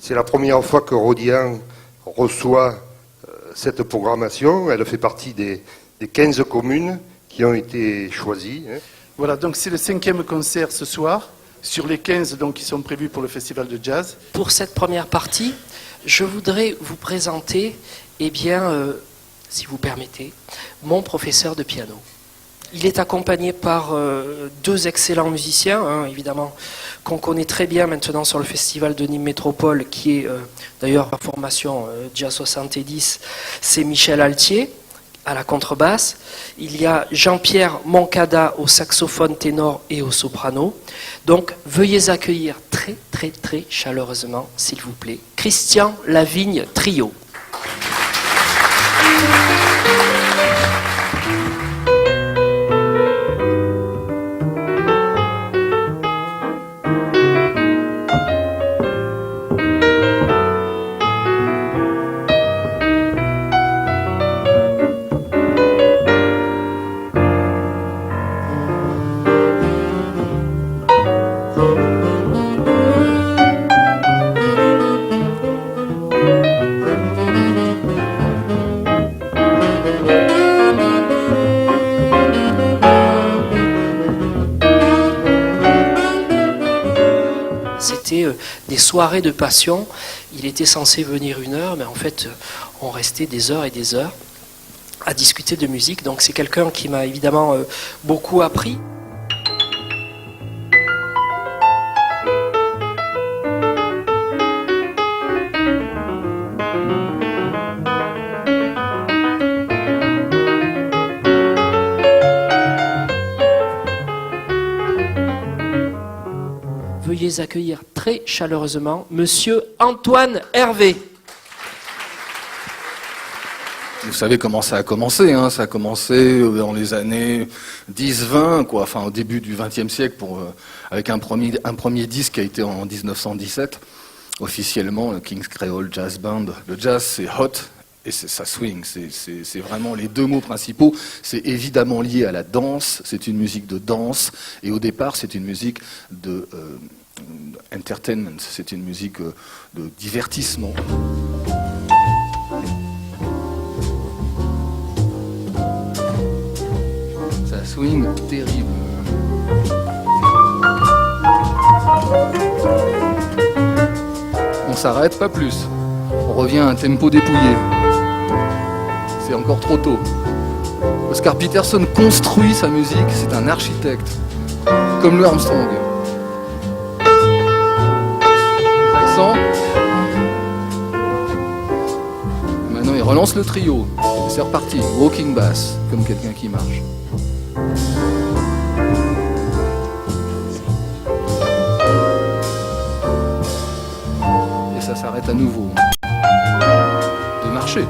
C'est la première fois que Rodian reçoit cette programmation. Elle fait partie des 15 communes qui ont été choisies. Voilà, donc c'est le 5e concert ce soir, sur les 15 donc, qui sont prévus pour le festival de jazz. Pour cette première partie, je voudrais vous présenter, si vous permettez, mon professeur de piano. Il est accompagné par 2 excellents musiciens, évidemment, qu'on connaît très bien maintenant sur le festival de Nîmes Métropole, qui est d'ailleurs la formation Jazz 70, c'est Michel Altier à la contrebasse. Il y a Jean-Pierre Moncada au saxophone ténor et au soprano. Donc veuillez accueillir très très très chaleureusement, s'il vous plaît, Christian Lavigne Trio. C'était des soirées de passion. Il était censé venir 1 heure, mais en fait, on restait des heures et des heures à discuter de musique. Donc c'est quelqu'un qui m'a évidemment beaucoup appris. Veuillez accueillir très chaleureusement Monsieur Antoine Hervé. Vous savez comment ça a commencé, hein. Ça a commencé dans les années 10-20, quoi. Enfin, au début du XXe siècle, avec un premier disque qui a été en 1917, officiellement, le King's Creole Jazz Band. Le jazz, c'est hot et ça swing. C'est vraiment les 2 mots principaux. C'est évidemment lié à la danse. C'est une musique de danse. Et au départ, c'est une musique de entertainment. C'est une musique de divertissement. Ça swing terrible. On s'arrête, pas plus. On revient à un tempo dépouillé. C'est encore trop tôt. Oscar Peterson construit sa musique, c'est un architecte. Comme Louis Armstrong. Les accents. Maintenant, il relance le trio. C'est reparti. Walking bass, comme quelqu'un qui marche. Et ça s'arrête à nouveau. De marcher.